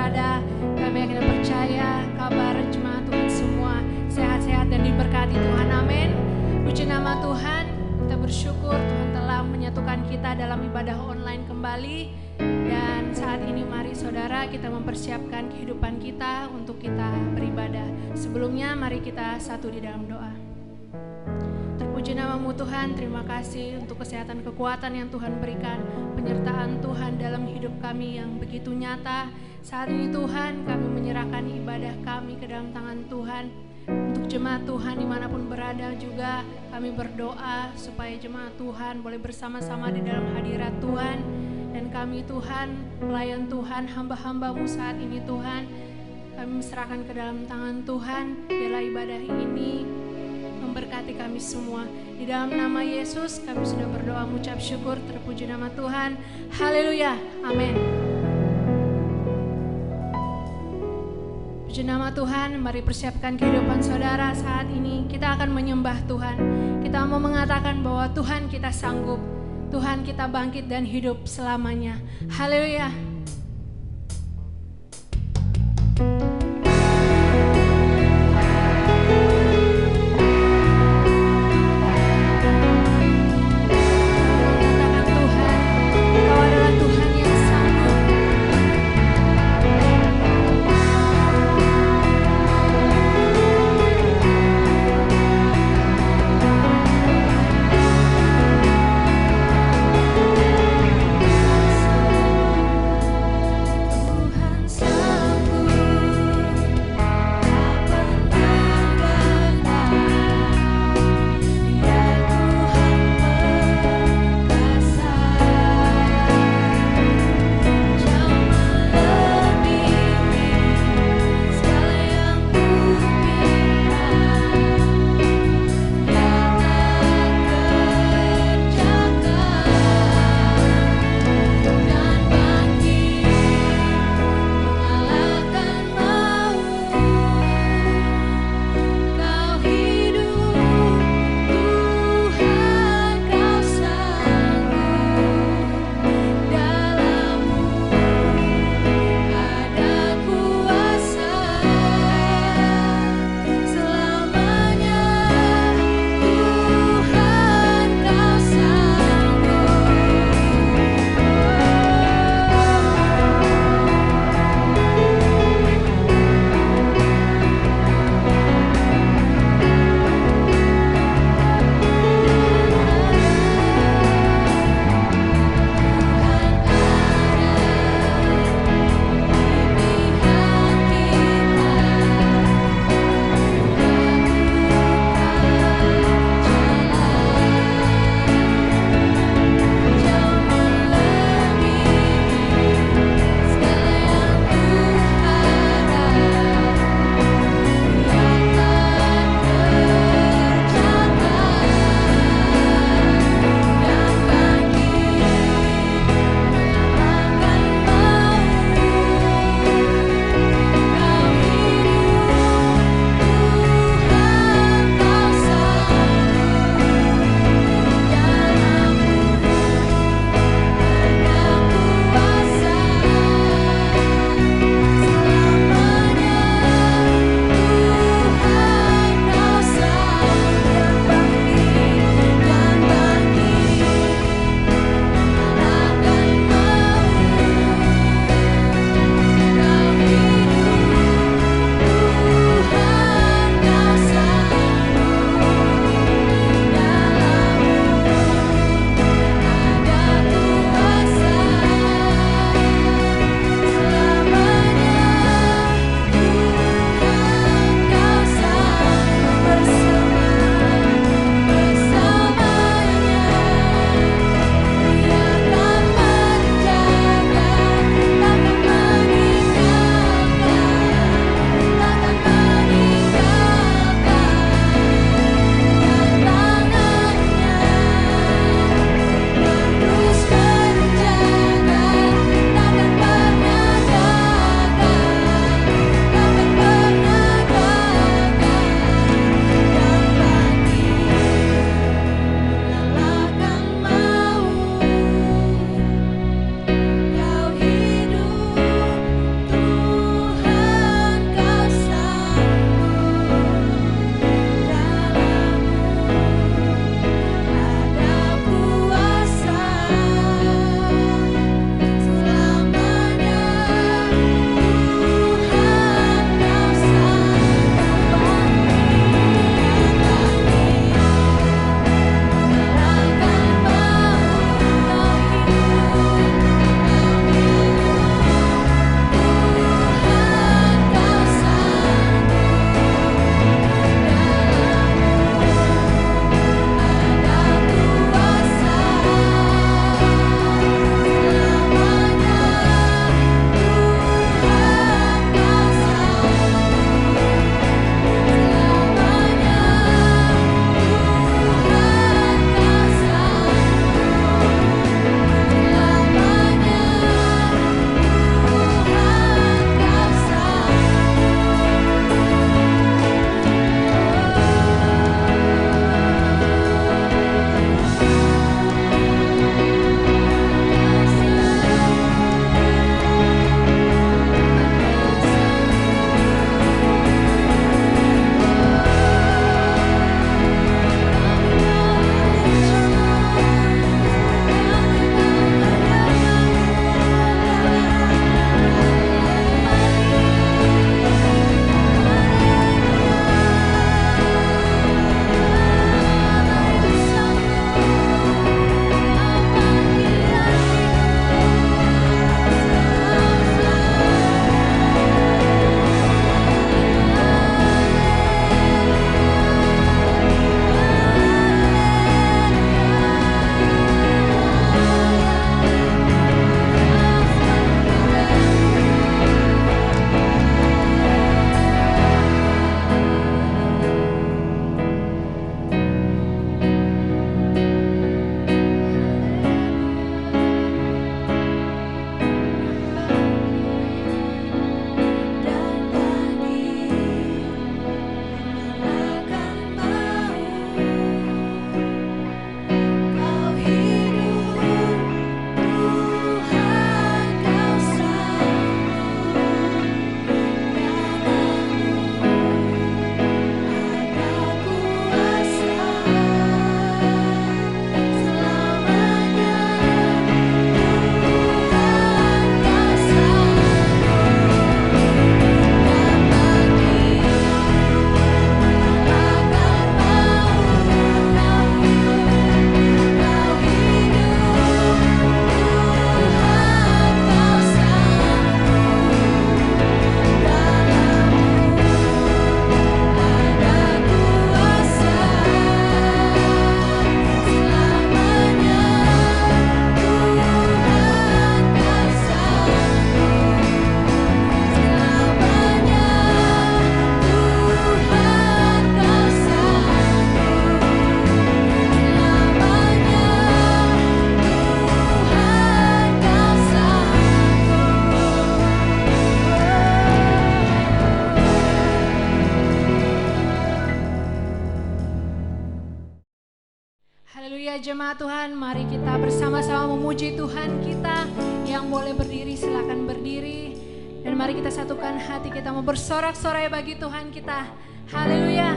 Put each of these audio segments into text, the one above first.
berada. Kami akan percaya kabar jemaat Tuhan semua sehat-sehat dan diberkati Tuhan. Amin. Puji nama Tuhan. Kita bersyukur Tuhan telah menyatukan kita dalam ibadah online kembali. Dan saat ini mari saudara kita mempersiapkan kehidupan kita untuk kita beribadah. Sebelumnya mari kita satu di dalam doa. Terpuji namamu Tuhan, terima kasih untuk kesehatan kekuatan yang Tuhan berikan, penyertaan Tuhan dalam hidup kami yang begitu nyata. Saat ini Tuhan kami menyerahkan ibadah kami ke dalam tangan Tuhan. Untuk jemaat Tuhan dimanapun berada juga kami berdoa supaya jemaat Tuhan boleh bersama-sama di dalam hadirat Tuhan. Dan kami Tuhan, pelayan Tuhan, hamba-hambamu saat ini Tuhan, kami serahkan ke dalam tangan Tuhan. Biarlah ibadah ini memberkati kami semua. Di dalam nama Yesus kami sudah berdoa mengucap syukur. Terpuji nama Tuhan. Haleluya. Amin. Puji nama Tuhan, mari persiapkan kehidupan saudara saat ini. Kita akan menyembah Tuhan. Kita mau mengatakan bahwa Tuhan kita sanggup. Tuhan kita bangkit dan hidup selamanya. Haleluya. jemaat Tuhan, mari kita bersama-sama memuji Tuhan kita. Yang boleh berdiri silakan berdiri. Dan mari kita satukan hati kita mau bersorak-sorai bagi Tuhan kita. Haleluya.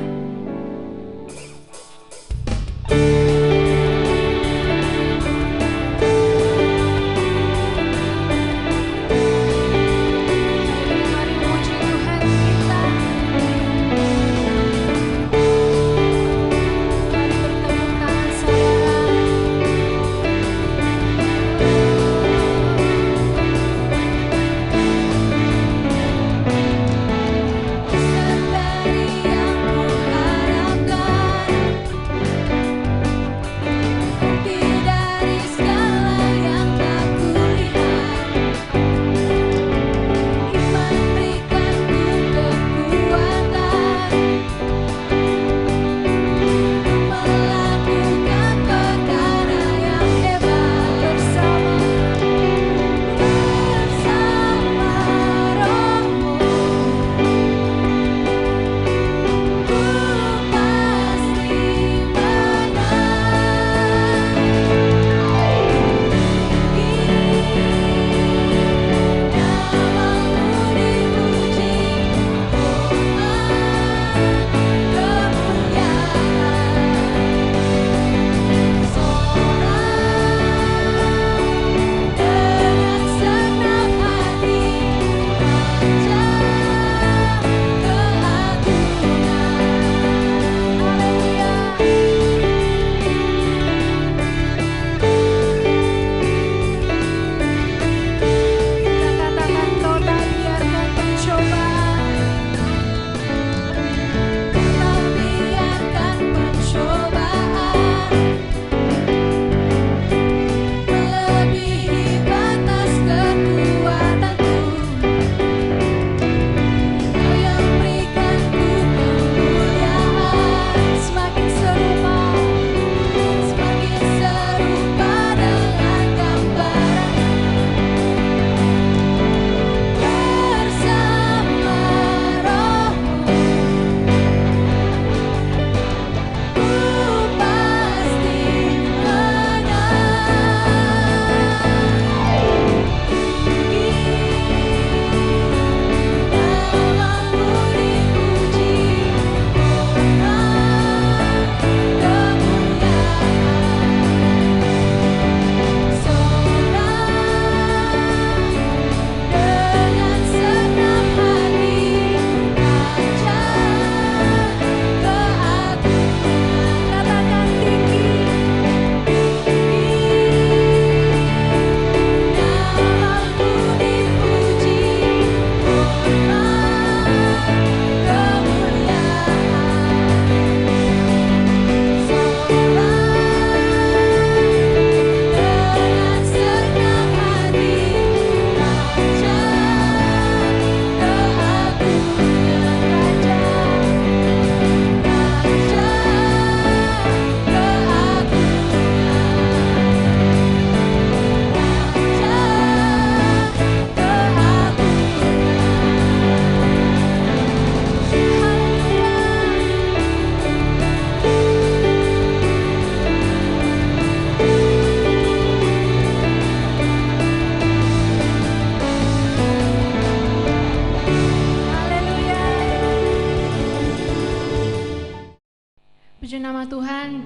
Puji nama Tuhan,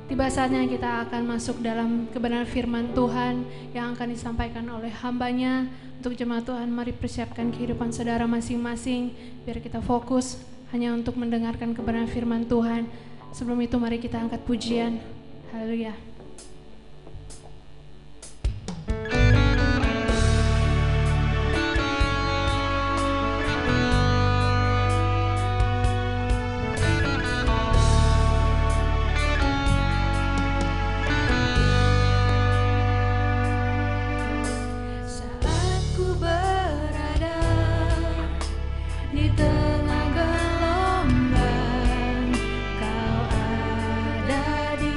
tiba saatnya kita akan masuk dalam kebenaran firman Tuhan yang akan disampaikan oleh hambanya. Untuk jemaat Tuhan, mari persiapkan kehidupan saudara masing-masing, biar kita fokus hanya untuk mendengarkan kebenaran firman Tuhan. Sebelum itu mari kita angkat pujian. Haleluya. Di tengah gelombang, Kau ada di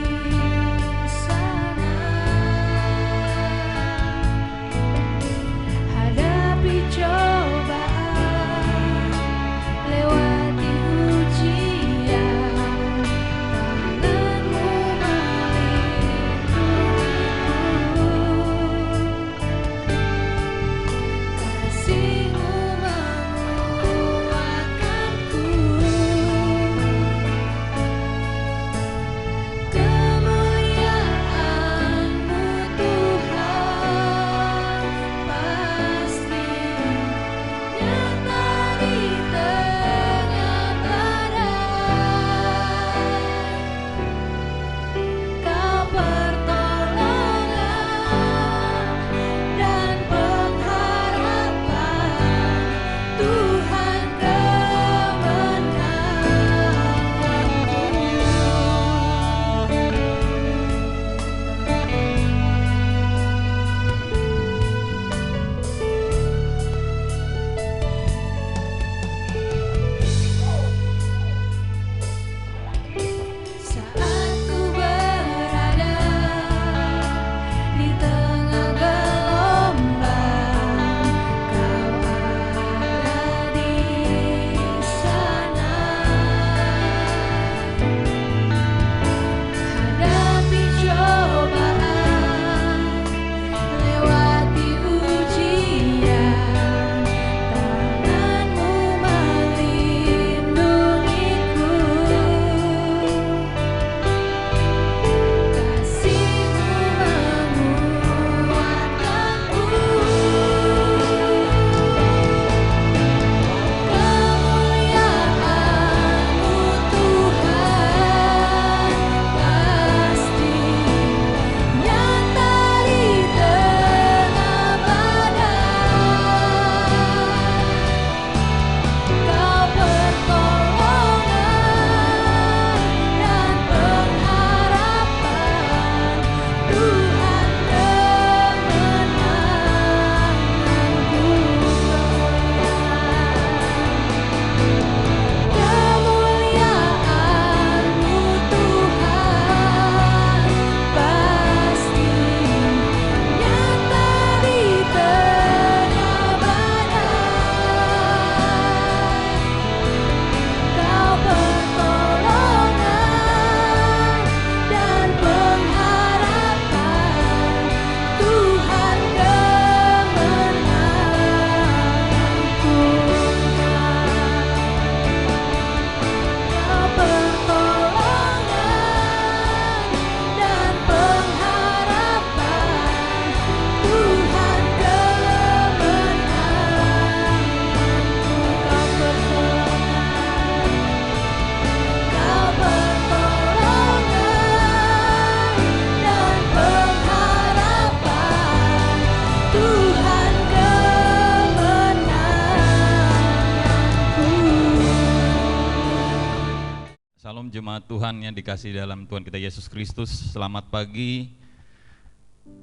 jemaat Tuhan yang dikasihi dalam Tuhan kita Yesus Kristus. Selamat pagi.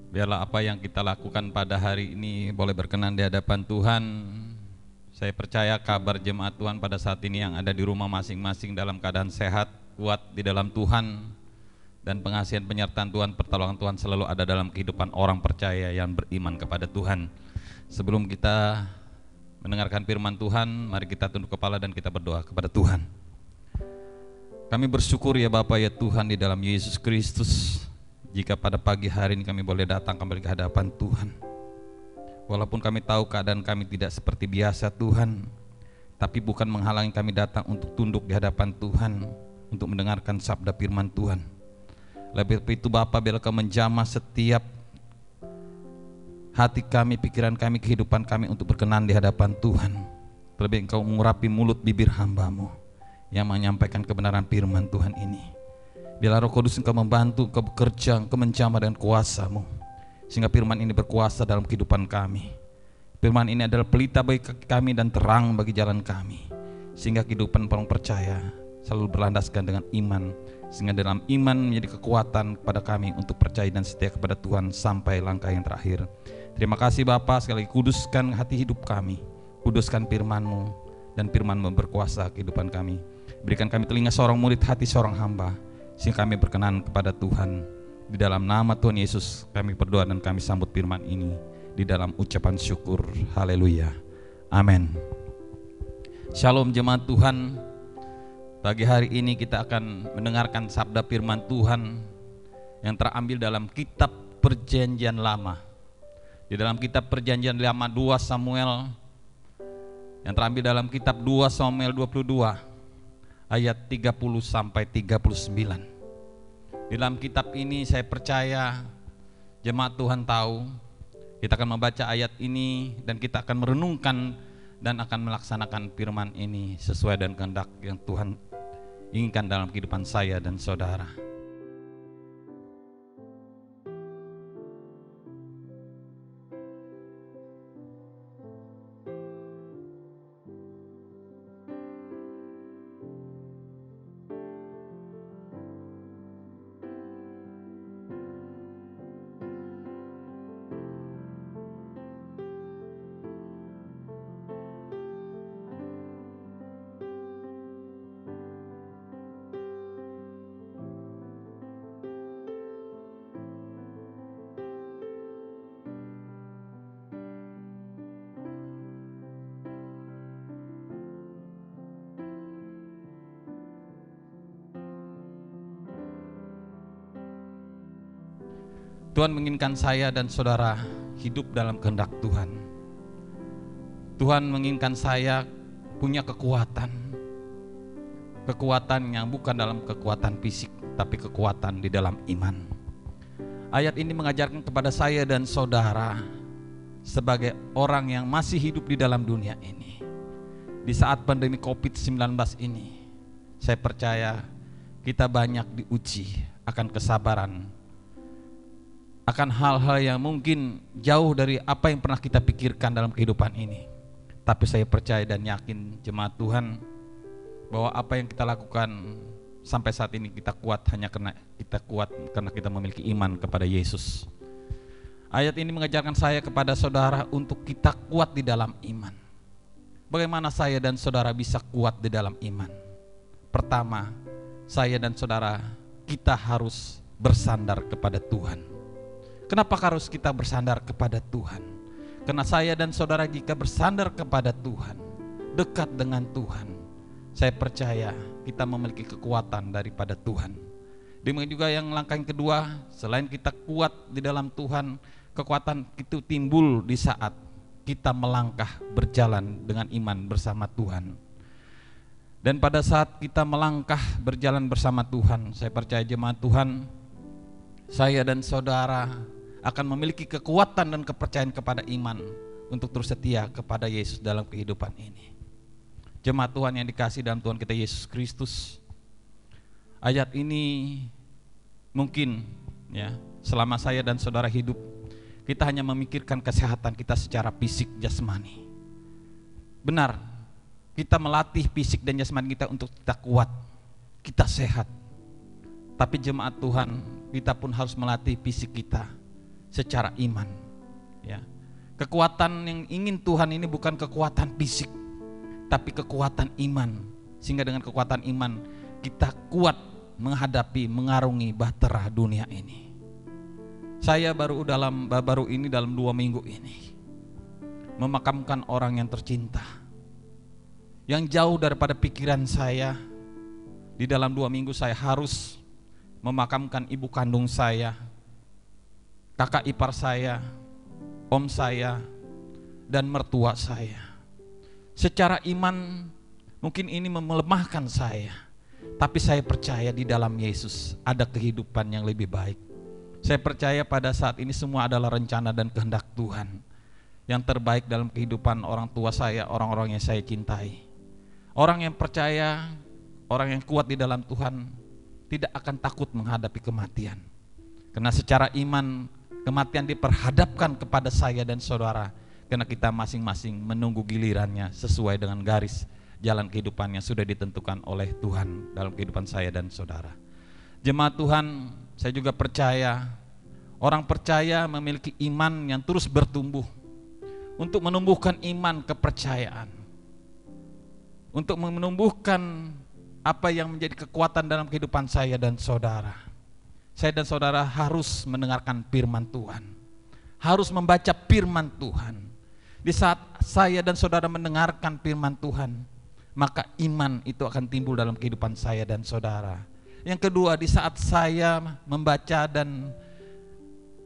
Biarlah apa yang kita lakukan pada hari ini boleh berkenan di hadapan Tuhan. Saya percaya kabar jemaat Tuhan pada saat ini yang ada di rumah masing-masing dalam keadaan sehat, kuat di dalam Tuhan, dan pengasihan penyertaan Tuhan, pertolongan Tuhan selalu ada dalam kehidupan orang percaya yang beriman kepada Tuhan. Sebelum kita mendengarkan firman Tuhan, mari kita tunduk kepala dan kita berdoa kepada Tuhan. Kami bersyukur ya Bapa ya Tuhan di dalam Yesus Kristus, jika pada pagi hari ini kami boleh datang kembali ke hadapan Tuhan. Walaupun kami tahu keadaan kami tidak seperti biasa Tuhan, tapi bukan menghalangi kami datang untuk tunduk di hadapan Tuhan, untuk mendengarkan sabda firman Tuhan. Lebih itu Bapa, biarlah Kau menjamah setiap hati kami, pikiran kami, kehidupan kami untuk berkenan di hadapan Tuhan. Terlebih Engkau mengurapi mulut bibir hamba-Mu yang menyampaikan kebenaran firman Tuhan ini. Biarlah Roh Kudus Engkau membantu, Engkau bekerja, Engkau menjamah dengan kuasa-Mu, sehingga firman ini berkuasa dalam kehidupan kami. Firman ini adalah pelita bagi kaki kami dan terang bagi jalan kami, sehingga kehidupan orang percaya selalu berlandaskan dengan iman, sehingga dalam iman menjadi kekuatan kepada kami untuk percaya dan setia kepada Tuhan sampai langkah yang terakhir. Terima kasih Bapa, sekali lagi kuduskan hati hidup kami, kuduskan firman-Mu, dan firman-Mu berkuasa kehidupan kami. Berikan kami telinga seorang murid, hati seorang hamba, sehingga kami berkenan kepada Tuhan. Di dalam nama Tuhan Yesus kami berdoa dan kami sambut firman ini di dalam ucapan syukur. Haleluya. Amin. Shalom jemaat Tuhan. Pagi hari ini kita akan mendengarkan sabda firman Tuhan yang terambil dalam kitab Perjanjian Lama. Di dalam kitab Perjanjian Lama 2 Samuel, yang terambil dalam kitab 2 Samuel 22 ayat 30 sampai 39. Di dalam kitab ini saya percaya jemaat Tuhan tahu, kita akan membaca ayat ini dan kita akan merenungkan dan akan melaksanakan firman ini sesuai dengan kehendak yang Tuhan inginkan dalam kehidupan saya dan saudara. Tuhan menginginkan saya dan saudara hidup dalam kehendak Tuhan. Tuhan menginginkan saya punya kekuatan yang bukan dalam kekuatan fisik, tapi kekuatan di dalam iman. Ayat ini mengajarkan kepada saya dan saudara sebagai orang yang masih hidup di dalam dunia ini, di saat pandemi COVID-19 ini, saya percaya kita banyak diuji akan kesabaran, akan hal-hal yang mungkin jauh dari apa yang pernah kita pikirkan dalam kehidupan ini. Tapi saya percaya dan yakin jemaat Tuhan bahwa apa yang kita lakukan sampai saat ini kita kuat hanya karena kita memiliki iman kepada Yesus. Ayat ini mengajarkan saya kepada saudara untuk kita kuat di dalam iman. Bagaimana saya dan saudara bisa kuat di dalam iman? Pertama, saya dan saudara kita harus bersandar kepada Tuhan. Kenapa harus kita bersandar kepada Tuhan? Karena saya dan saudara jika bersandar kepada Tuhan, dekat dengan Tuhan, saya percaya kita memiliki kekuatan daripada Tuhan. Demikian juga yang langkah yang kedua, selain kita kuat di dalam Tuhan, kekuatan itu timbul di saat kita melangkah berjalan dengan iman bersama Tuhan. Dan pada saat kita melangkah berjalan bersama Tuhan, saya percaya jemaat Tuhan, saya dan saudara akan memiliki kekuatan dan kepercayaan kepada iman untuk terus setia kepada Yesus dalam kehidupan ini. Jemaat Tuhan yang dikasihi dalam Tuhan kita Yesus Kristus, ayat ini mungkin ya, selama saya dan saudara hidup, kita hanya memikirkan kesehatan kita secara fisik jasmani. Benar, kita melatih fisik dan jasmani kita untuk kita kuat. kita sehat. Tapi jemaat Tuhan, kita pun harus melatih fisik kita secara iman. Ya. Kekuatan yang ingin Tuhan ini bukan kekuatan fisik, tapi kekuatan iman. Sehingga dengan kekuatan iman kita kuat menghadapi, mengarungi bahtera dunia ini. Saya baru dalam 2 minggu ini memakamkan orang yang tercinta, yang jauh daripada pikiran saya. Di dalam 2 minggu saya harus memakamkan ibu kandung saya, kakak ipar saya, om saya, dan mertua saya. Secara iman mungkin ini melemahkan saya, tapi saya percaya di dalam Yesus ada kehidupan yang lebih baik. Saya percaya pada saat ini semua adalah rencana dan kehendak Tuhan yang terbaik dalam kehidupan orang tua saya, orang-orang yang saya cintai. Orang yang percaya, orang yang kuat di dalam Tuhan tidak akan takut menghadapi kematian. Karena secara iman kematian diperhadapkan kepada saya dan saudara, karena kita masing-masing menunggu gilirannya sesuai dengan garis jalan kehidupan yang sudah ditentukan oleh Tuhan dalam kehidupan saya dan saudara. Jemaat Tuhan, saya juga percaya orang percaya memiliki iman yang terus bertumbuh untuk menumbuhkan iman kepercayaan, untuk menumbuhkan apa yang menjadi kekuatan dalam kehidupan saya dan saudara. Saya dan saudara harus mendengarkan firman Tuhan, harus membaca firman Tuhan. Di saat saya dan saudara mendengarkan firman Tuhan, maka iman itu akan timbul dalam kehidupan saya dan saudara. Yang kedua, di saat saya membaca dan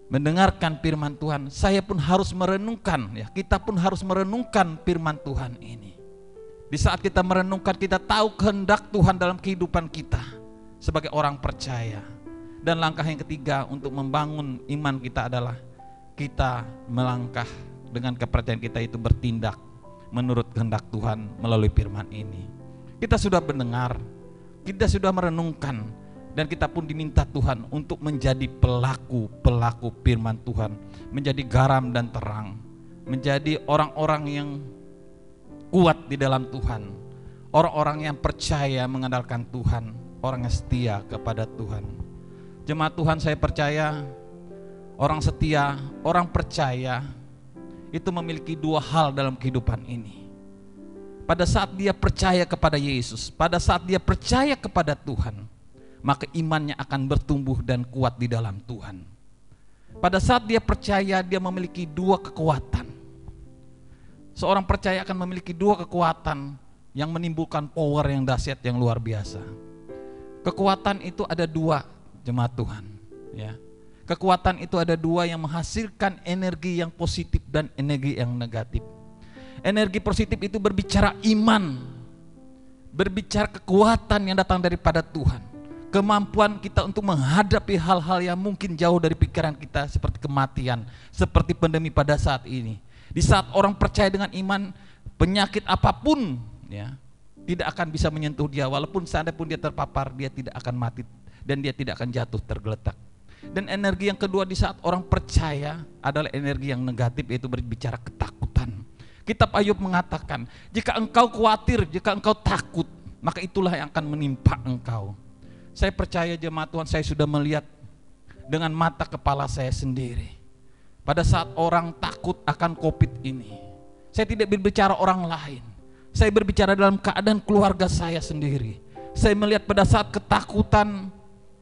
mendengarkan firman Tuhan, saya pun harus merenungkan, ya, kita pun harus merenungkan firman Tuhan ini. Di saat kita merenungkan, kita tahu kehendak Tuhan dalam kehidupan kita sebagai orang percaya. Dan langkah yang ketiga untuk membangun iman kita adalah kita melangkah dengan kepercayaan kita itu bertindak menurut kehendak Tuhan melalui firman ini. Kita sudah mendengar, kita sudah merenungkan, dan kita pun diminta Tuhan untuk menjadi pelaku firman Tuhan, menjadi garam dan terang, menjadi orang-orang yang kuat di dalam Tuhan, orang-orang yang percaya mengandalkan Tuhan, orang yang setia kepada Tuhan. Jemaat Tuhan, saya percaya orang setia, orang percaya itu memiliki 2 hal dalam kehidupan ini. Pada saat dia percaya kepada Yesus, pada saat dia percaya kepada Tuhan, maka imannya akan bertumbuh dan kuat di dalam Tuhan. Pada saat dia percaya, dia memiliki 2 kekuatan. Seorang percaya akan memiliki 2 kekuatan yang menimbulkan power yang dahsyat, yang luar biasa. Kekuatan itu ada 2, jemaat Tuhan, ya. Kekuatan itu ada 2 yang menghasilkan energi yang positif dan energi yang negatif. Energi positif itu berbicara iman, berbicara kekuatan yang datang daripada Tuhan, kemampuan kita untuk menghadapi hal-hal yang mungkin jauh dari pikiran kita, seperti kematian, seperti pandemi pada saat ini. Di saat orang percaya dengan iman, penyakit apapun, ya, tidak akan bisa menyentuh dia. Walaupun seandainya pun dia terpapar, dia tidak akan mati dan dia tidak akan jatuh tergeletak. Dan energi yang kedua di saat orang percaya adalah energi yang negatif, yaitu berbicara ketakutan. Kitab Ayub mengatakan, jika engkau khawatir, jika engkau takut, maka itulah yang akan menimpa engkau. Saya percaya jemaat Tuhan, saya sudah melihat dengan mata kepala saya sendiri. Pada saat orang takut akan COVID ini, saya tidak berbicara orang lain, saya berbicara dalam keadaan keluarga saya sendiri. Saya melihat pada saat ketakutan,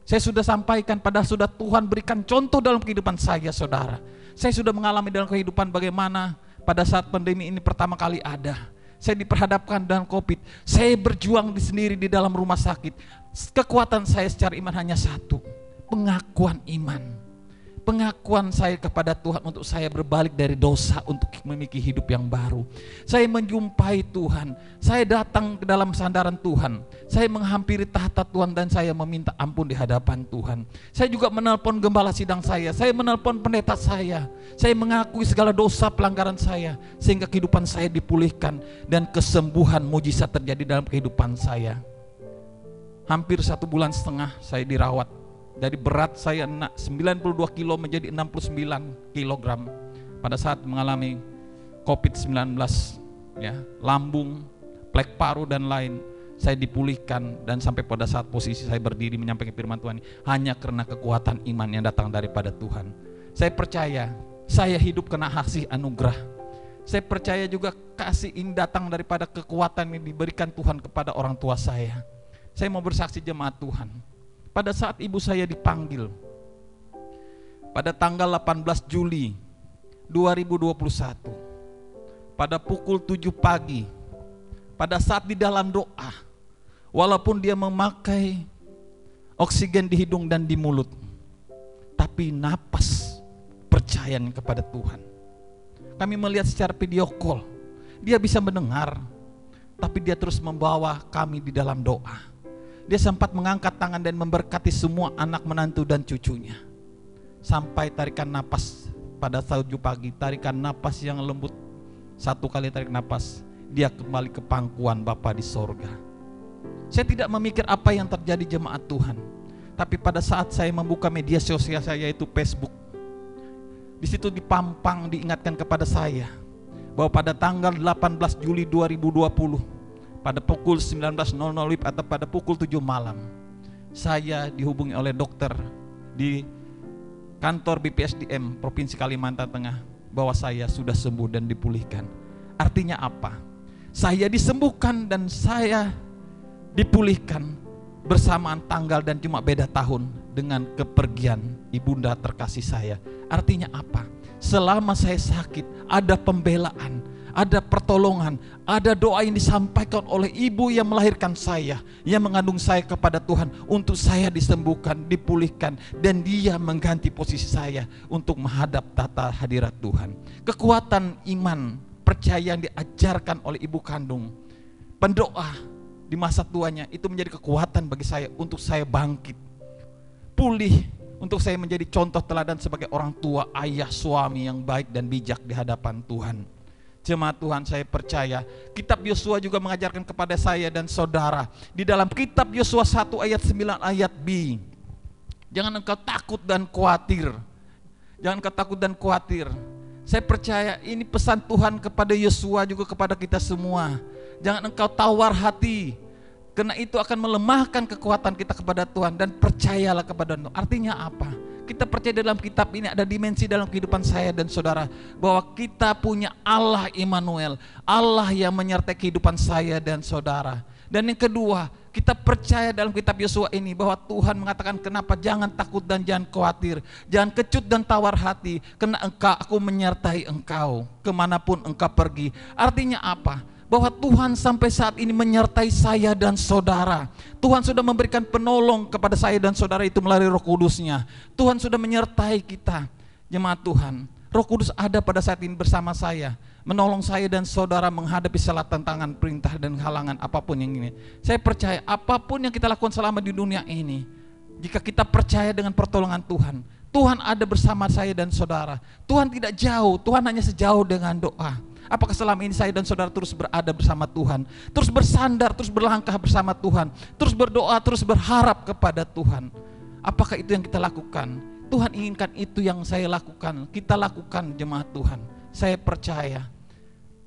saya sudah sampaikan, sudah Tuhan berikan contoh dalam kehidupan saya, saudara. Saya sudah mengalami dalam kehidupan bagaimana pada saat pandemi ini pertama kali ada. Saya diperhadapkan dengan COVID, saya berjuang sendiri di dalam rumah sakit. Kekuatan saya secara iman hanya 1, pengakuan iman. Pengakuan saya kepada Tuhan untuk saya berbalik dari dosa untuk memiliki hidup yang baru. Saya menjumpai Tuhan, saya datang ke dalam sandaran Tuhan, saya menghampiri tahta Tuhan dan saya meminta ampun di hadapan Tuhan. Saya juga menelpon gembala sidang saya menelpon pendeta saya mengakui segala dosa pelanggaran saya, sehingga kehidupan saya dipulihkan dan kesembuhan mujizat terjadi dalam kehidupan saya. Hampir 1,5 bulan saya dirawat. Dari berat saya 92 kilo menjadi 69 kilogram pada saat mengalami COVID-19, ya, lambung, plek paru dan lain. saya dipulihkan, dan sampai pada saat posisi saya berdiri menyampaikan firman Tuhan hanya karena kekuatan iman yang datang daripada Tuhan. Saya percaya saya hidup kena kasih anugerah. Saya percaya juga kasih ini datang daripada kekuatan yang diberikan Tuhan kepada orang tua saya. Saya mau bersaksi jemaat Tuhan. Pada saat ibu saya dipanggil pada tanggal 18 Juli 2021 pada pukul 7 pagi, pada saat di dalam doa, walaupun dia memakai oksigen di hidung dan di mulut, tapi napas percayaan kepada Tuhan. Kami melihat secara video call, dia bisa mendengar, tapi dia terus membawa kami di dalam doa. Dia sempat mengangkat tangan dan memberkati semua anak menantu dan cucunya. Sampai tarikan napas pada 7 pagi, tarikan napas yang lembut, 1 kali tarik napas, dia kembali ke pangkuan Bapa di sorga. Saya tidak memikir apa yang terjadi jemaat Tuhan, tapi pada saat saya membuka media sosial saya, yaitu Facebook, di situ dipampang diingatkan kepada saya bahwa pada tanggal 18 Juli 2020 pada pukul 19.00 atau pada pukul 7 malam, saya dihubungi oleh dokter di kantor BPSDM Provinsi Kalimantan Tengah bahwa saya sudah sembuh dan dipulihkan. Artinya apa? Saya disembuhkan dan saya dipulihkan bersamaan tanggal dan cuma beda tahun dengan kepergian ibunda terkasih saya. Artinya apa? Selama saya sakit, ada pembelaan, ada pertolongan, ada doa yang disampaikan oleh ibu yang melahirkan saya, yang mengandung saya kepada Tuhan untuk saya disembuhkan, dipulihkan, dan dia mengganti posisi saya untuk menghadap tata hadirat Tuhan. Kekuatan iman, percaya yang diajarkan oleh ibu kandung, pendoa di masa tuanya, itu menjadi kekuatan bagi saya untuk saya bangkit, pulih, untuk saya menjadi contoh teladan sebagai orang tua, ayah, suami yang baik dan bijak di hadapan Tuhan. Jemaat Tuhan, saya percaya kitab Yosua juga mengajarkan kepada saya dan saudara di dalam kitab Yosua 1 ayat 9 ayat B, jangan engkau takut dan khawatir. Jangan engkau takut dan khawatir. Saya percaya ini pesan Tuhan kepada Yosua juga kepada kita semua. Jangan engkau tawar hati, karena itu akan melemahkan kekuatan kita kepada Tuhan, dan percayalah kepada Tuhan. Artinya apa? Kita percaya dalam kitab ini ada dimensi dalam kehidupan saya dan saudara, bahwa kita punya Allah Immanuel, Allah yang menyertai kehidupan saya dan saudara. Dan yang kedua, kita percaya dalam kitab Yosua ini bahwa Tuhan mengatakan, kenapa jangan takut dan jangan khawatir, jangan kecut dan tawar hati, karena aku menyertai engkau kemanapun engkau pergi. Artinya apa? Bahwa Tuhan sampai saat ini menyertai saya dan saudara. Tuhan sudah memberikan penolong kepada saya dan saudara itu melalui Roh Kudus-Nya. Tuhan sudah menyertai kita. Jemaat Tuhan, Roh Kudus ada pada saat ini bersama saya, menolong saya dan saudara menghadapi segala tantangan, perintah dan halangan apapun yang ini. Saya percaya apapun yang kita lakukan selama di dunia ini, jika kita percaya dengan pertolongan Tuhan, Tuhan ada bersama saya dan saudara. Tuhan tidak jauh, Tuhan hanya sejauh dengan doa. Apakah selama ini saya dan saudara terus berada bersama Tuhan, terus bersandar, terus berlangkah bersama Tuhan, terus berdoa, terus berharap kepada Tuhan? Apakah itu yang kita lakukan? Tuhan inginkan itu yang saya lakukan, kita lakukan jemaat Tuhan. Saya percaya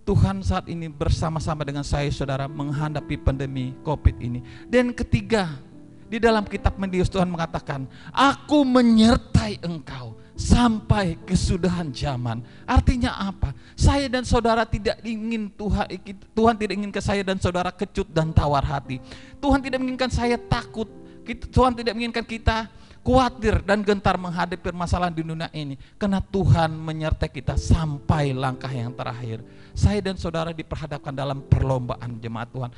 Tuhan saat ini bersama-sama dengan saya saudara menghadapi pandemi COVID ini. Dan ketiga, di dalam kitab Matius Tuhan mengatakan, aku menyertai engkau sampai kesudahan zaman. Artinya apa? Saya dan saudara tidak ingin Tuhan tidak inginkan saya dan saudara kecut dan tawar hati. Tuhan tidak menginginkan saya takut. Tuhan tidak menginginkan kita khawatir dan gentar menghadapi permasalahan di dunia ini, karena Tuhan menyertai kita sampai langkah yang terakhir. Saya dan saudara diperhadapkan dalam perlombaan jemaat Tuhan.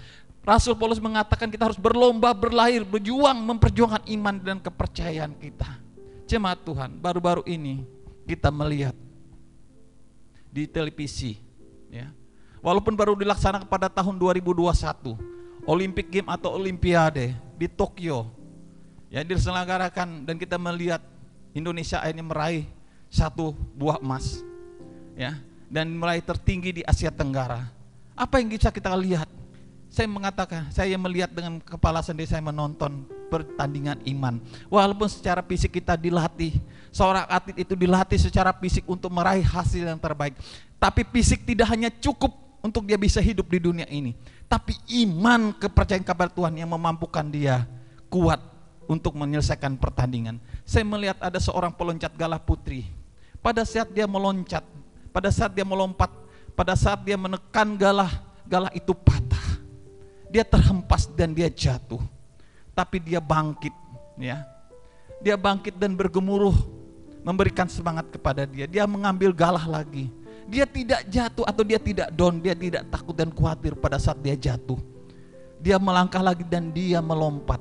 Rasul Paulus mengatakan kita harus berlomba, berlahir, berjuang, memperjuangkan iman dan kepercayaan kita. Jemaat Tuhan, baru-baru ini kita melihat di televisi, ya, walaupun baru dilaksanakan pada tahun 2021, Olympic Game atau Olimpiade di Tokyo, ya, diselenggarakan, dan kita melihat Indonesia ini meraih 1 buah emas, ya, dan meraih tertinggi di Asia Tenggara. Apa yang bisa kita lihat? Saya mengatakan, saya melihat dengan kepala sendiri, saya menonton pertandingan iman. Walaupun secara fisik kita dilatih, seorang atlet itu dilatih secara fisik untuk meraih hasil yang terbaik, tapi fisik tidak hanya cukup untuk dia bisa hidup di dunia ini. Tapi iman kepercayaan kepada Tuhan yang memampukan dia kuat untuk menyelesaikan pertandingan. Saya melihat ada seorang peloncat galah putri. Pada saat dia meloncat, pada saat dia melompat, pada saat dia menekan galah, galah itu patah. Dia terhempas dan dia jatuh. Tapi dia bangkit, ya. Dia bangkit dan bergemuruh, memberikan semangat kepada dia. Dia mengambil galah lagi. Dia tidak jatuh atau dia tidak down, dia tidak takut dan khawatir pada saat dia jatuh. Dia melangkah lagi dan dia melompat.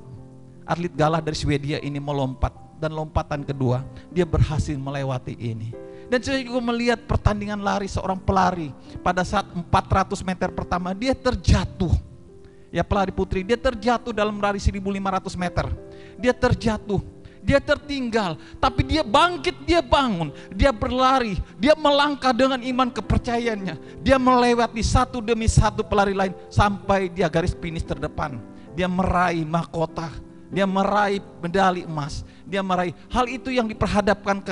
Atlet galah dari Swedia ini melompat, dan lompatan kedua dia berhasil melewati ini. Dan saya juga melihat pertandingan lari seorang pelari. Pada saat 400 meter pertama dia terjatuh. Ya, pelari putri, dia terjatuh dalam lari 1500 meter. Dia terjatuh, dia tertinggal, tapi dia bangkit, dia bangun, dia berlari, dia melangkah dengan iman kepercayaannya. Dia melewati satu demi satu pelari lain sampai dia garis finish terdepan. Dia meraih mahkota, dia meraih medali emas, dia meraih. Hal itu yang diperhadapkan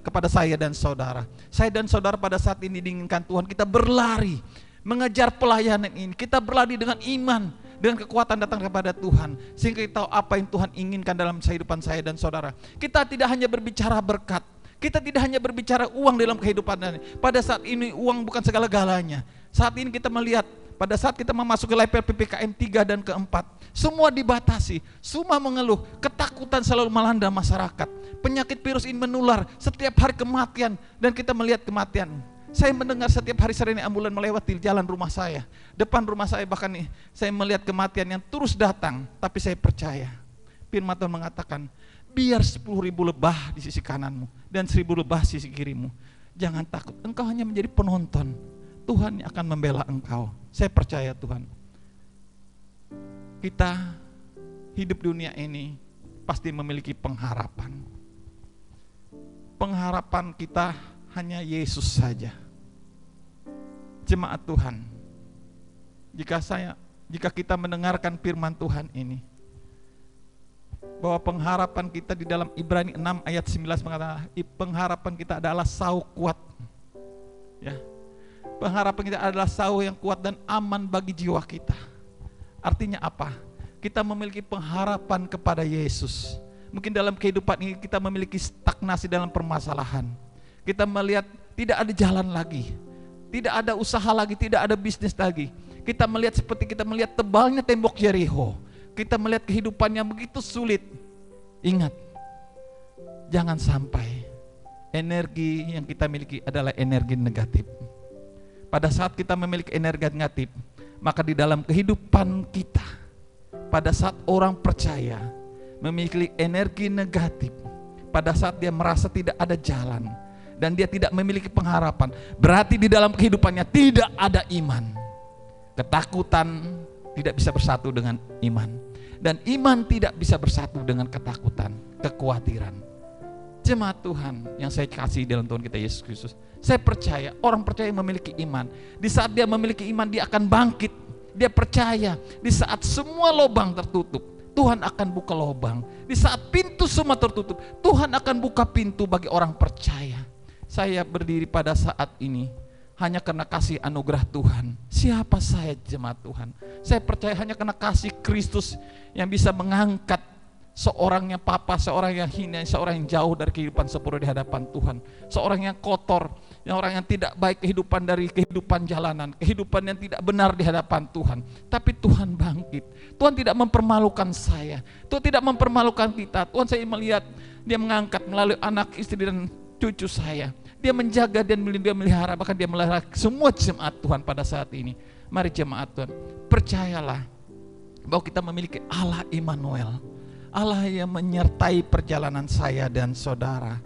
kepada saya dan saudara. Saya dan saudara pada saat ini diinginkan Tuhan kita berlari, mengejar pelayanan ini. Kita berlari dengan iman, dengan kekuatan datang kepada Tuhan, sehingga kita tahu apa yang Tuhan inginkan dalam kehidupan saya dan saudara. Kita tidak hanya berbicara berkat, kita tidak hanya berbicara uang dalam kehidupan ini. Pada saat ini uang bukan segala-galanya. Saat ini kita melihat, pada saat kita memasuki level PPKM 3 dan ke-4, semua dibatasi, semua mengeluh, ketakutan selalu melanda masyarakat. Penyakit virus ini menular, setiap hari kematian, dan kita melihat kematian. Saya mendengar setiap hari sirene ambulan melewati jalan rumah saya, depan rumah saya, bahkan nih, saya melihat kematian yang terus datang. Tapi saya percaya, firman Tuhan mengatakan, biar 10.000 lebah di sisi kananmu dan 1.000 lebah di sisi kirimu, jangan takut, engkau hanya menjadi penonton, Tuhan yang akan membela engkau. Saya percaya Tuhan, kita hidup dunia ini pasti memiliki pengharapan. Pengharapan kita hanya Yesus saja. Jemaat Tuhan, jika kita mendengarkan firman Tuhan ini, bahwa pengharapan kita di dalam Ibrani 6 ayat 19 mengatakan, pengharapan kita adalah sauh kuat. Ya. Pengharapan kita adalah sauh yang kuat dan aman bagi jiwa kita. Artinya apa? Kita memiliki pengharapan kepada Yesus. Mungkin dalam kehidupan ini kita memiliki stagnasi dalam permasalahan. Kita melihat tidak ada jalan lagi, tidak ada usaha lagi, tidak ada bisnis lagi. Kita melihat seperti kita melihat tebalnya tembok Jericho. Kita melihat kehidupan yang begitu sulit. Ingat, jangan sampai energi yang kita miliki adalah energi negatif. Pada saat kita memiliki energi negatif, maka di dalam kehidupan kita, pada saat orang percaya memiliki energi negatif, pada saat dia merasa tidak ada jalan, dan dia tidak memiliki pengharapan, berarti di dalam kehidupannya tidak ada iman. Ketakutan tidak bisa bersatu dengan iman, dan iman tidak bisa bersatu dengan ketakutan, kekhawatiran. Jemaat Tuhan yang saya kasih dalam Tuhan kita Yesus Kristus, saya percaya orang percaya memiliki iman. Di saat dia memiliki iman, dia akan bangkit. Dia percaya di saat semua lubang tertutup, Tuhan akan buka lubang. Di saat pintu semua tertutup, Tuhan akan buka pintu bagi orang percaya. Saya berdiri pada saat ini hanya karena kasih anugerah Tuhan. Siapa saya, jemaat Tuhan? Saya percaya hanya karena kasih Kristus yang bisa mengangkat seorang yang papa, seorang yang hina, seorang yang jauh dari kehidupan sempurna di hadapan Tuhan. Seorang yang kotor, orang yang tidak baik kehidupan dari kehidupan jalanan, kehidupan yang tidak benar di hadapan Tuhan. Tapi Tuhan bangkit. Tuhan tidak mempermalukan saya. Tuhan tidak mempermalukan kita. Tuhan, saya melihat dia mengangkat melalui anak, istri dan cucu saya. Dia menjaga dan dia melihara, bahkan dia melihara semua jemaat Tuhan pada saat ini. Mari jemaat Tuhan, percayalah bahwa kita memiliki Allah Immanuel, Allah yang menyertai perjalanan saya dan saudara,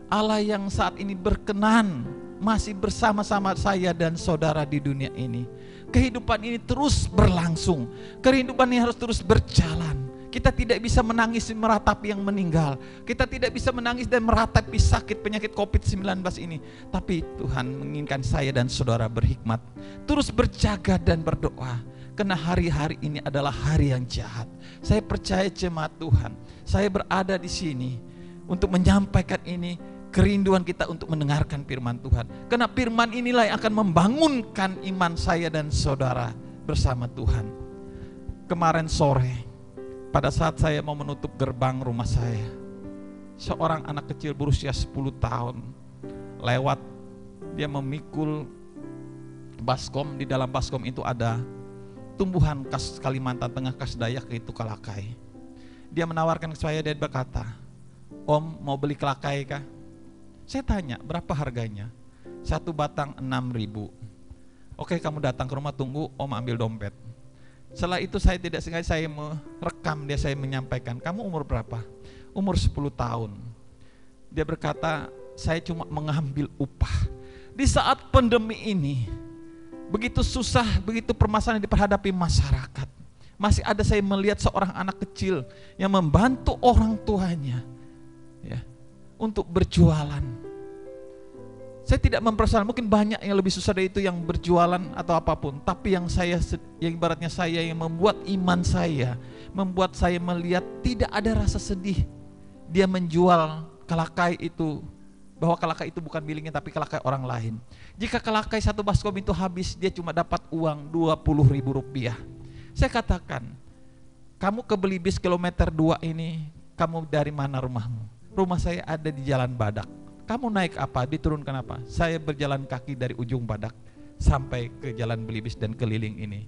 Allah yang saat ini berkenan masih bersama-sama saya dan saudara di dunia ini. Kehidupan ini terus berlangsung, kehidupan ini harus terus berjalan. Kita tidak bisa menangis meratapi yang meninggal. Kita tidak bisa menangis dan meratapi sakit penyakit COVID-19 ini. Tapi Tuhan menginginkan saya dan saudara berhikmat, terus berjaga dan berdoa. Karena hari-hari ini adalah hari yang jahat. Saya percaya jemaat Tuhan, saya berada di sini untuk menyampaikan ini kerinduan kita untuk mendengarkan firman Tuhan. Karena firman inilah yang akan membangunkan iman saya dan saudara bersama Tuhan. Kemarin sore, pada saat saya mau menutup gerbang rumah saya, seorang anak kecil berusia 10 tahun lewat. Dia memikul baskom. Di dalam baskom itu ada tumbuhan khas Kalimantan Tengah, khas Dayak, yaitu kalakai. Dia menawarkan ke saya, dia berkata, "Om, mau beli kalakai kah?" Saya tanya, "Berapa harganya?" "1 batang 6.000. "Oke, kamu datang ke rumah, tunggu Om ambil dompet." Setelah itu saya tidak sengaja saya merekam dia, saya menyampaikan, "Kamu umur berapa?" "Umur 10 tahun. Dia berkata, "Saya cuma mengambil upah." Di saat pandemi ini, begitu susah, begitu permasalahan yang diperhadapi masyarakat, masih ada saya melihat seorang anak kecil yang membantu orang tuanya ya, untuk berjualan. Saya tidak mempersoalkan, mungkin banyak yang lebih susah dari itu yang berjualan atau apapun, tapi yang ibaratnya saya yang membuat iman saya, membuat saya melihat tidak ada rasa sedih. Dia menjual kalakai itu, bahwa kalakai itu bukan miliknya tapi kalakai orang lain. Jika kalakai 1 baskom itu habis, dia cuma dapat uang 20.000 rupiah. Saya katakan, "Kamu ke Belibis kilometer 2 ini, kamu dari mana rumahmu?" "Rumah saya ada di Jalan Badak." "Kamu naik apa? Diturunkan apa?" "Saya berjalan kaki dari ujung Badak sampai ke Jalan Belibis dan keliling ini.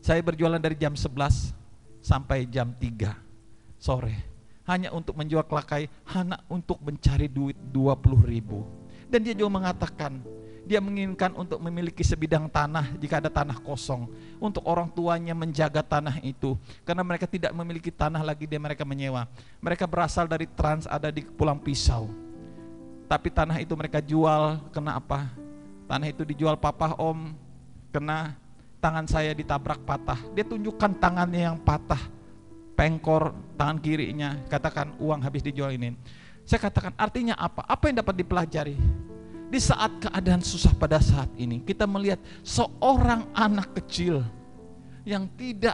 Saya berjualan dari jam 11 sampai jam 3 sore. Hanya untuk menjual kalakai, hanya untuk mencari duit 20.000. Dan dia juga mengatakan, dia menginginkan untuk memiliki sebidang tanah jika ada tanah kosong, untuk orang tuanya menjaga tanah itu, karena mereka tidak memiliki tanah lagi, mereka menyewa. Mereka berasal dari Trans, ada di Pulang Pisau. Tapi tanah itu mereka jual, kena apa? Tanah itu dijual, "Papa, Om, kena tangan saya ditabrak patah." Dia tunjukkan tangannya yang patah, pengkor tangan kirinya, katakan uang habis dijual ini. Saya katakan, artinya apa? Apa yang dapat dipelajari? Di saat keadaan susah pada saat ini, kita melihat seorang anak kecil yang tidak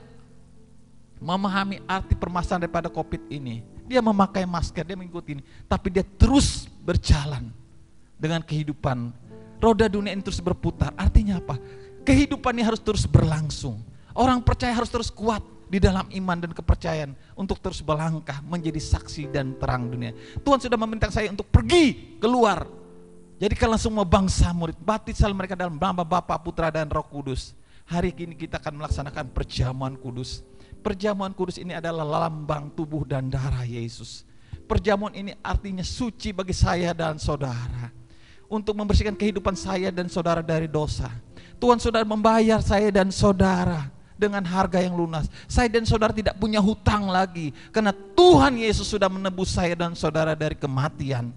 memahami arti permasalahan daripada COVID ini. Dia memakai masker, dia mengikuti ini, tapi dia terus berjalan dengan kehidupan. Roda dunia ini terus berputar. Artinya apa? Kehidupan ini harus terus berlangsung. Orang percaya harus terus kuat di dalam iman dan kepercayaan untuk terus berlangkah menjadi saksi dan terang dunia. Tuhan sudah meminta saya untuk pergi keluar. Jadikanlah semua bangsa murid, baptislah mereka dalam nama Bapa, Putra dan Roh Kudus. Hari ini kita akan melaksanakan perjamuan kudus. Perjamuan kudus ini adalah lambang tubuh dan darah Yesus. Perjamuan ini artinya suci bagi saya dan saudara, untuk membersihkan kehidupan saya dan saudara dari dosa. Tuhan sudah membayar saya dan saudara dengan harga yang lunas. Saya dan saudara tidak punya hutang lagi, karena Tuhan Yesus sudah menebus saya dan saudara dari kematian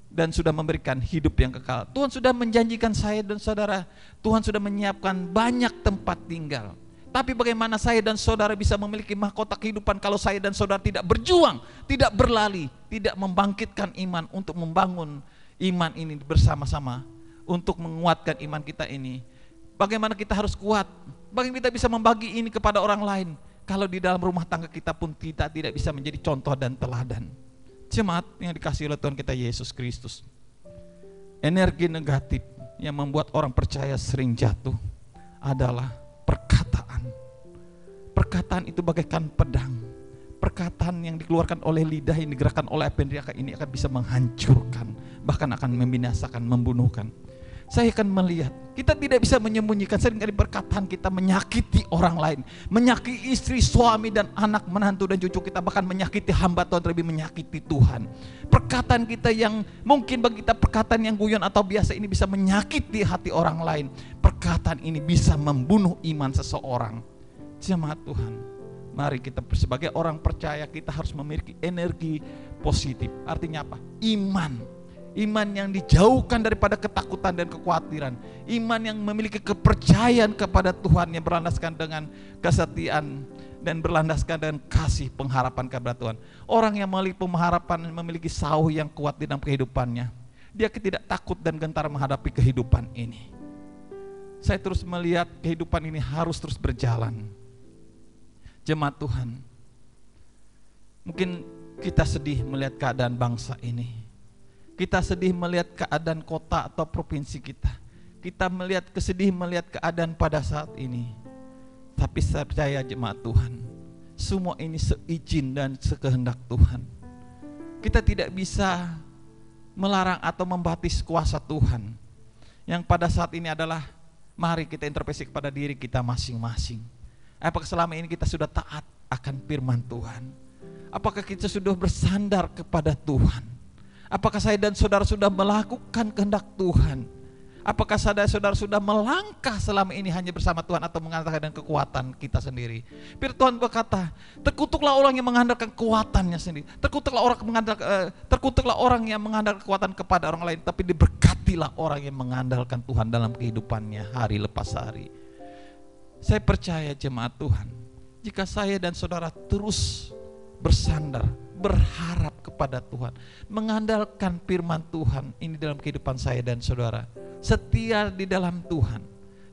dan sudah memberikan hidup yang kekal. Tuhan sudah menjanjikan saya dan saudara, Tuhan sudah menyiapkan banyak tempat tinggal. Tapi bagaimana saya dan saudara bisa memiliki mahkota kehidupan kalau saya dan saudara tidak berjuang, tidak berlari, tidak membangkitkan iman untuk membangun iman ini bersama-sama, untuk menguatkan iman kita ini. Bagaimana kita harus kuat? Bagaimana kita bisa membagi ini kepada orang lain kalau di dalam rumah tangga kita pun kita tidak bisa menjadi contoh dan teladan? Jemaat yang dikasihi oleh Tuhan kita Yesus Kristus, energi negatif yang membuat orang percaya sering jatuh adalah perkataan. Perkataan itu bagaikan pedang. Perkataan yang dikeluarkan oleh lidah, yang digerakkan oleh apendriaka ini akan bisa menghancurkan, bahkan akan membinasakan, membunuhkan. Saya akan melihat, kita tidak bisa menyembunyikan seringkali perkataan kita menyakiti orang lain, menyakiti istri, suami, dan anak, menantu, dan cucu kita, bahkan menyakiti hamba Tuhan, terlebih menyakiti Tuhan. Perkataan kita yang mungkin bagi kita perkataan yang guyon atau biasa ini bisa menyakiti hati orang lain. Perkataan ini bisa membunuh iman seseorang. Jemaat Tuhan, mari kita sebagai orang percaya kita harus memiliki energi positif. Artinya apa? Iman yang dijauhkan daripada ketakutan dan kekhawatiran. Iman yang memiliki kepercayaan kepada Tuhan, yang berlandaskan dengan kesetiaan dan berlandaskan dengan kasih, pengharapan kepada Tuhan. Orang yang memiliki pengharapan, memiliki sauh yang kuat di dalam kehidupannya, dia tidak takut dan gentar menghadapi kehidupan ini. Saya terus melihat kehidupan ini harus terus berjalan. Jemaat Tuhan, mungkin kita sedih melihat keadaan bangsa ini. Kita sedih melihat keadaan kota atau provinsi kita. Kita melihat keadaan pada saat ini. Tapi saya percaya jemaat Tuhan, semua ini seizin dan sekehendak Tuhan. Kita tidak bisa melarang atau membatis kuasa Tuhan. Yang pada saat ini adalah mari kita introspeksi kepada diri kita masing-masing. Apakah selama ini kita sudah taat akan firman Tuhan? Apakah kita sudah bersandar kepada Tuhan? Apakah saya dan saudara sudah melakukan kehendak Tuhan? Apakah saudara sudah melangkah selama ini hanya bersama Tuhan atau mengandalkan kekuatan kita sendiri? Firman Tuhan berkata, terkutuklah orang yang mengandalkan kekuatannya sendiri. Terkutuklah orang yang mengandalkan kekuatan kepada orang lain, tapi diberkatilah orang yang mengandalkan Tuhan dalam kehidupannya hari lepas hari. Saya percaya jemaat Tuhan, jika saya dan saudara terus bersandar, berharap kepada Tuhan, mengandalkan firman Tuhan ini dalam kehidupan saya dan saudara, setia di dalam Tuhan,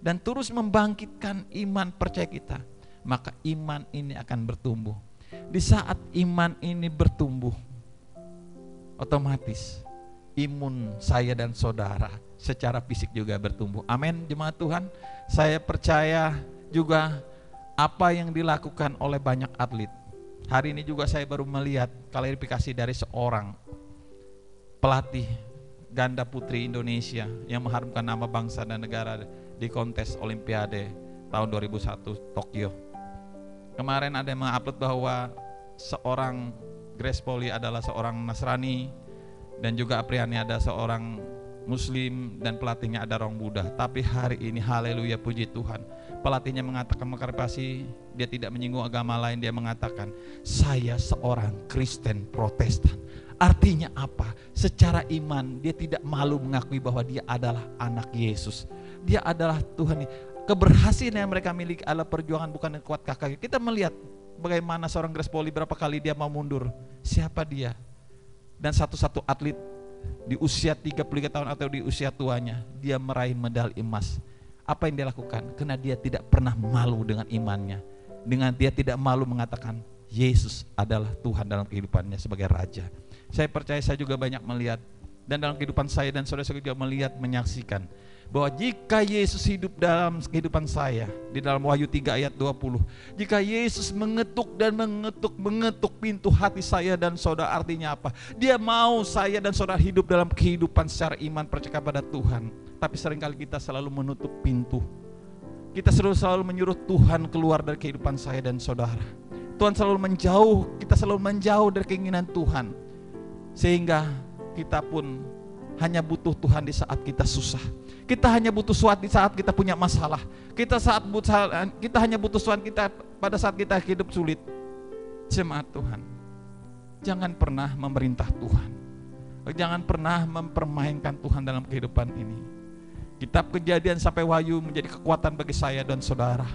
dan terus membangkitkan iman percaya kita, maka iman ini akan bertumbuh. Di saat iman ini bertumbuh, otomatis imun saya dan saudara secara fisik juga bertumbuh. Amin jemaat Tuhan. Saya percaya juga apa yang dilakukan oleh banyak atlet. Hari ini juga saya baru melihat klarifikasi dari seorang pelatih ganda putri Indonesia yang mengharumkan nama bangsa dan negara di kontes Olimpiade tahun 2001 Tokyo. Kemarin ada yang mengupload bahwa seorang Grace Polly adalah seorang Nasrani dan juga Apriani ada seorang Muslim dan pelatihnya ada orang Buddha. Tapi hari ini haleluya puji Tuhan, pelatihnya mengatakan mengklarifikasi, dia tidak menyinggung agama lain, dia mengatakan saya seorang Kristen Protestan. Artinya apa? Secara iman dia tidak malu mengakui bahwa dia adalah anak Yesus. Dia adalah Tuhan. Keberhasilan yang mereka miliki adalah perjuangan bukan yang kuat kakak. Kita melihat bagaimana seorang Grace Polly berapa kali dia mau mundur. Siapa dia? Dan satu-satu atlet di usia 33 tahun atau di usia tuanya, dia meraih medali emas. Apa yang dia lakukan? Karena dia tidak pernah malu dengan imannya. Dengan dia tidak malu mengatakan Yesus adalah Tuhan dalam kehidupannya sebagai Raja. Saya percaya saya juga banyak melihat, dan dalam kehidupan saya dan saudara-saudara juga melihat, menyaksikan bahwa jika Yesus hidup dalam kehidupan saya, di dalam Wahyu 3 ayat 20, jika Yesus mengetuk pintu hati saya dan saudara, artinya apa? Dia mau saya dan saudara hidup dalam kehidupan secara iman percaya kepada Tuhan. Tapi seringkali kita selalu menutup pintu. Kita selalu menyuruh Tuhan keluar dari kehidupan saya dan saudara. Tuhan selalu menjauh, kita selalu menjauh dari keinginan Tuhan. Sehingga kita pun hanya butuh Tuhan di saat kita susah. Kita hanya butuh Tuhan di saat kita punya masalah. Kita hanya butuh Tuhan kita pada saat kita hidup sulit. Jemaat Tuhan, jangan pernah memerintah Tuhan. Jangan pernah mempermainkan Tuhan dalam kehidupan ini. Kitab Kejadian sampai Wahyu menjadi kekuatan bagi saya dan saudara.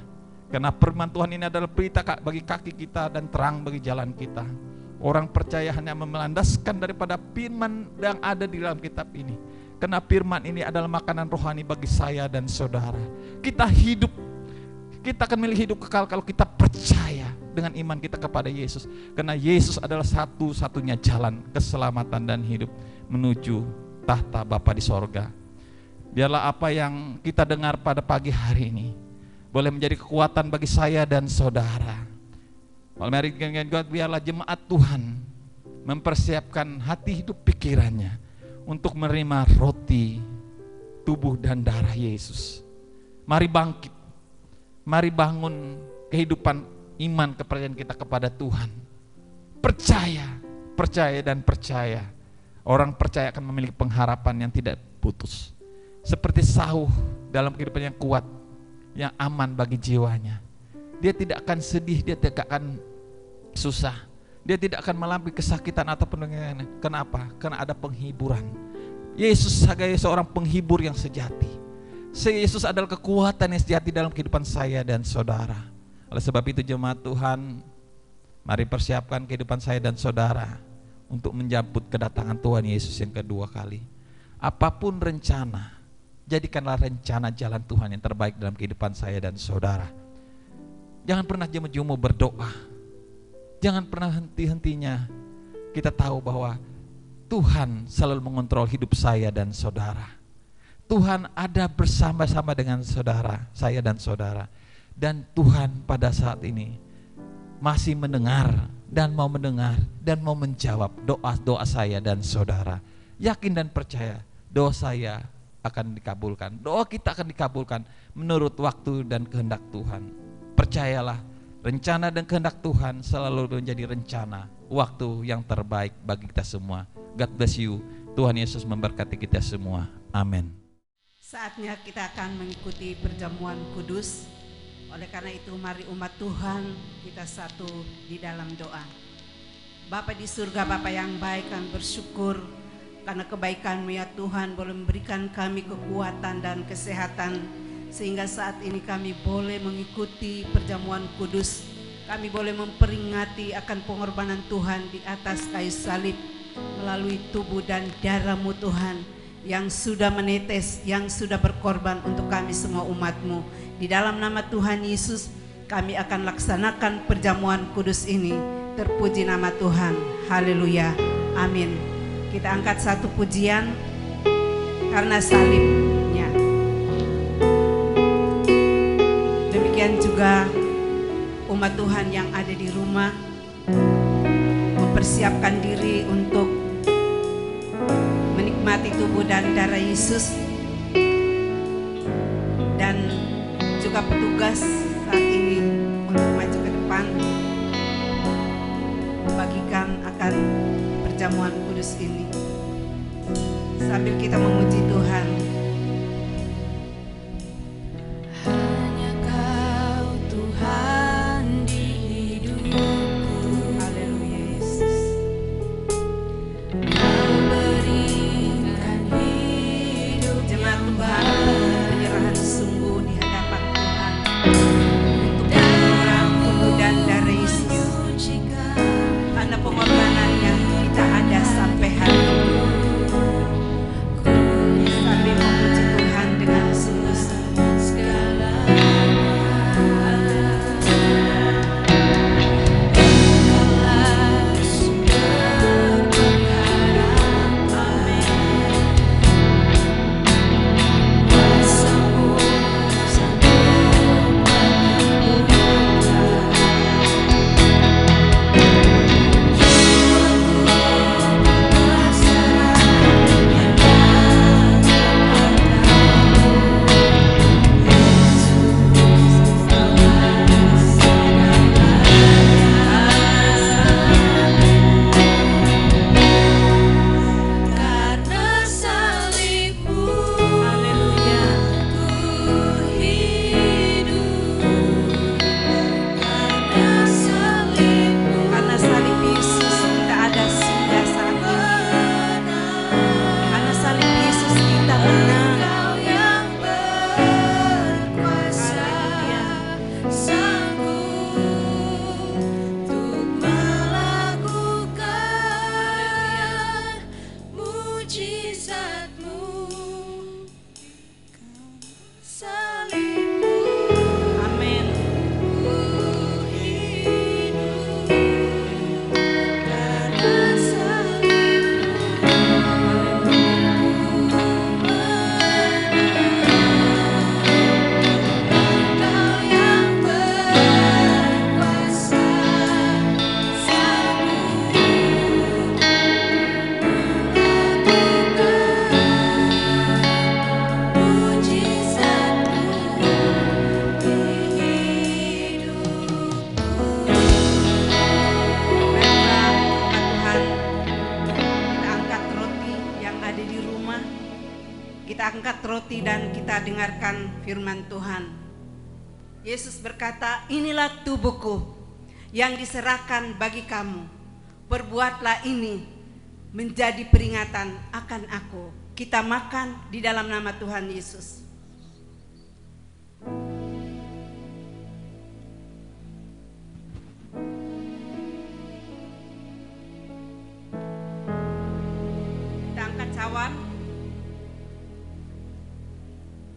Karena firman Tuhan ini adalah berita bagi kaki kita dan terang bagi jalan kita. Orang percaya hanya melandaskan daripada firman yang ada di dalam kitab ini. Karena firman ini adalah makanan rohani bagi saya dan saudara. Kita akan milih hidup kekal kalau kita percaya dengan iman kita kepada Yesus. Karena Yesus adalah satu-satunya jalan keselamatan dan hidup menuju tahta Bapa di sorga. Biarlah apa yang kita dengar pada pagi hari ini boleh menjadi kekuatan bagi saya dan saudara. Mari biarlah jemaat Tuhan mempersiapkan hati hidup pikirannya untuk menerima roti tubuh dan darah Yesus. Mari bangkit, mari bangun kehidupan iman kepercayaan kita kepada Tuhan. Percaya dan percaya. Orang percaya akan memiliki pengharapan yang tidak putus. Seperti Sauh dalam kehidupan yang kuat, yang aman bagi jiwanya. Dia tidak akan sedih, dia tidak akan susah. Dia tidak akan melampaui kesakitan atau penderitaan. Kenapa? Karena ada penghiburan. Yesus sebagai seorang penghibur yang sejati. Yesus adalah kekuatan yang sejati dalam kehidupan saya dan saudara. Oleh sebab itu jemaat Tuhan, mari persiapkan kehidupan saya dan saudara untuk menjemput kedatangan Tuhan Yesus yang kedua kali. Apapun rencana, jadikanlah rencana jalan Tuhan yang terbaik dalam kehidupan saya dan saudara. Jangan pernah jemu-jemu berdoa. Jangan pernah henti-hentinya kita tahu bahwa Tuhan selalu mengontrol hidup saya dan saudara. Tuhan ada bersama-sama dengan saudara, saya dan saudara. Dan Tuhan pada saat ini masih mendengar dan mau menjawab doa-doa saya dan saudara. Yakin dan percaya doa saya akan dikabulkan. Doa kita akan dikabulkan menurut waktu dan kehendak Tuhan. Percayalah, rencana dan kehendak Tuhan selalu menjadi rencana, waktu yang terbaik bagi kita semua. God bless you. Tuhan Yesus memberkati kita semua. Amin. Saatnya kita akan mengikuti perjamuan kudus. Oleh karena itu mari umat Tuhan kita satu di dalam doa. Bapa di surga, Bapa yang baik, kami bersyukur karena kebaikan-Mu ya Tuhan boleh memberikan kami kekuatan dan kesehatan sehingga saat ini kami boleh mengikuti perjamuan kudus. Kami boleh memperingati akan pengorbanan Tuhan di atas kayu salib melalui tubuh dan darah-Mu Tuhan yang sudah menetes, yang sudah berkorban untuk kami semua umat-Mu. Di dalam nama Tuhan Yesus kami akan laksanakan perjamuan kudus ini. Terpuji nama Tuhan. Haleluya. Amin. Kita angkat satu pujian karena salibnya. Demikian juga umat Tuhan yang ada di rumah mempersiapkan diri untuk menikmati tubuh dan darah Yesus. Dan juga petugas saat ini untuk maju ke depan membagikan akan perjamuan kudus ini sambil kita memuji Tuhan. Hanya Kau Tuhan di hidupku. Haleluya Yesus. Kau berikan hidup Jemaat yang Tuhan, baru. penyerahan sungguh di hadapan Tuhan untuk menyerang tubuh dan darah Yesus. Karena pengorbanan yang kita ada sampai hari ini. Sambil memuji Tuhan dengan sungguh-sungguh. Karena salib Yesus kita ada singgah saat ini. Karena salib Yesus kita menang. Amin. Baiklah, umat Tuhan, kita angkat roti yang ada di rumah. Kita angkat roti dan kita dengarkan firman Tuhan. Yesus berkata, inilah tubuhku yang diserahkan bagi kamu. Perbuatlah ini menjadi peringatan akan aku. Kita makan di dalam nama Tuhan Yesus. Kita angkat cawan.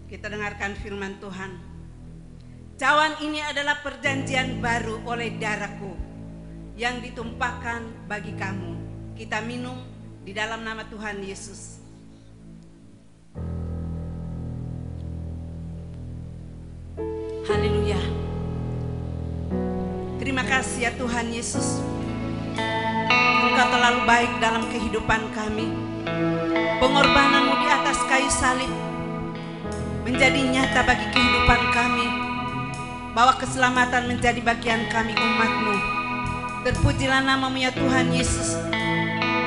Kita dengarkan firman Tuhan. Cawan ini adalah perjanjian baru oleh darahku yang ditumpahkan bagi kamu. Kita minum Di dalam nama Tuhan Yesus. Haleluya. Terima kasih ya Tuhan Yesus. Engkau terlalu baik dalam kehidupan kami. Pengorbananmu di atas kayu salib menjadi nyata bagi kehidupan kami, bahwa keselamatan menjadi bagian kami umat-Mu. Terpujilah nama-Mu ya Tuhan Yesus.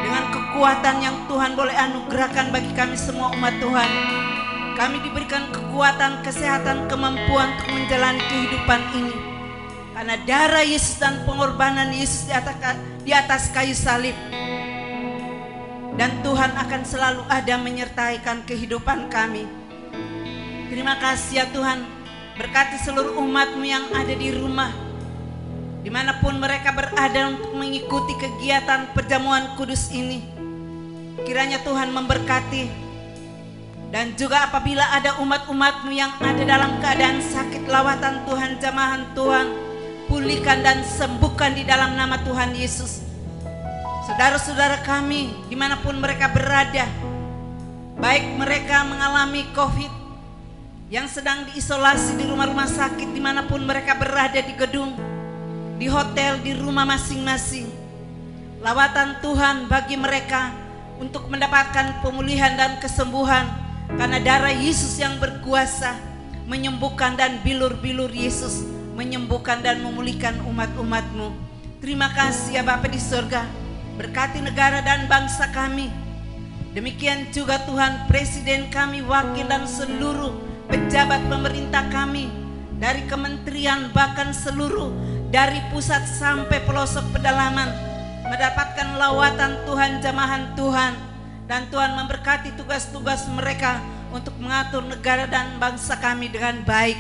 Dengan kekuatan yang Tuhan boleh anugerahkan bagi kami semua umat Tuhan, kami diberikan kekuatan, kesehatan, kemampuan untuk menjalani kehidupan ini. Karena darah Yesus dan pengorbanan Yesus di atas kayu salib. Dan Tuhan akan selalu ada menyertaikan kehidupan kami. Terima kasih ya Tuhan. Berkati seluruh umat-Mu yang ada di rumah, dimanapun mereka berada untuk mengikuti kegiatan perjamuan kudus ini. Kiranya Tuhan memberkati. Dan juga apabila ada umat-umat-Mu yang ada dalam keadaan sakit, lawatan Tuhan, jamahan Tuhan, pulihkan dan sembuhkan di dalam nama Tuhan Yesus. Saudara-saudara kami dimanapun mereka berada, baik mereka mengalami COVID, yang sedang diisolasi di rumah-rumah sakit, dimanapun mereka berada, di gedung, di hotel, di rumah masing-masing, lawatan Tuhan bagi mereka untuk mendapatkan pemulihan dan kesembuhan. Karena darah Yesus yang berkuasa menyembuhkan, dan bilur-bilur Yesus menyembuhkan dan memulihkan umat-umat-Mu. Terima kasih ya Bapa di surga. Berkati negara dan bangsa kami. Demikian juga Tuhan presiden kami, wakil dan seluruh pejabat pemerintah kami, dari kementerian bahkan seluruh, dari pusat sampai pelosok pedalaman, mendapatkan lawatan Tuhan, jamahan Tuhan. Dan Tuhan memberkati tugas-tugas mereka untuk mengatur negara dan bangsa kami dengan baik.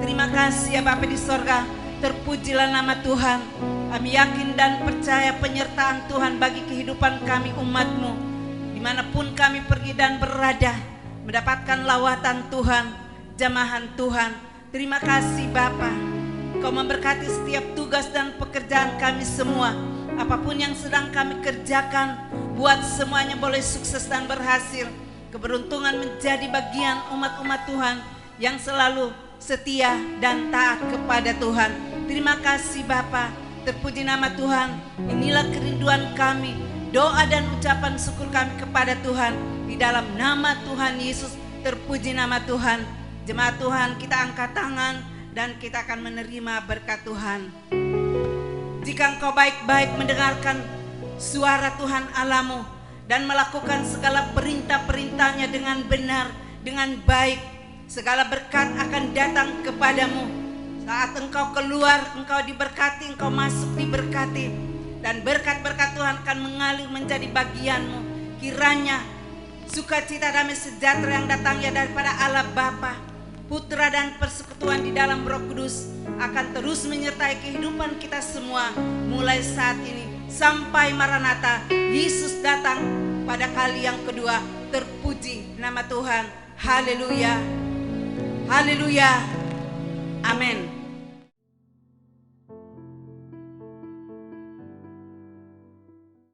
Terima kasih ya Bapa di sorga. Terpujilah nama Tuhan. Kami yakin dan percaya penyertaan Tuhan bagi kehidupan kami umat-Mu. Dimanapun kami pergi dan berada, mendapatkan lawatan Tuhan, jamahan Tuhan. Terima kasih Bapa. Kau memberkati setiap tugas dan pekerjaan kami semua. Apapun yang sedang kami kerjakan, buat semuanya boleh sukses dan berhasil. Keberuntungan menjadi bagian umat-umat Tuhan yang selalu setia dan taat kepada Tuhan. Terima kasih Bapa. Terpuji nama Tuhan. Inilah kerinduan kami, doa dan ucapan syukur kami kepada Tuhan. Di dalam nama Tuhan Yesus, terpuji nama Tuhan. Jemaat Tuhan, kita angkat tangan dan kita akan menerima berkat Tuhan. Jika engkau baik-baik mendengarkan suara Tuhan Allahmu dan melakukan segala perintah-perintahnya dengan benar, dengan baik, segala berkat akan datang kepadamu. Saat engkau keluar, engkau diberkati, engkau masuk diberkati, dan berkat-berkat Tuhan akan mengalir menjadi bagianmu. Kiranya sukacita, damai sejahtera yang datangnya daripada Allah Bapa, Putra dan persekutuan di dalam Roh Kudus akan terus menyertai kehidupan kita semua mulai saat ini sampai Maranatha, Yesus datang pada kali yang kedua. Terpuji nama Tuhan. Haleluya. Haleluya. Amin.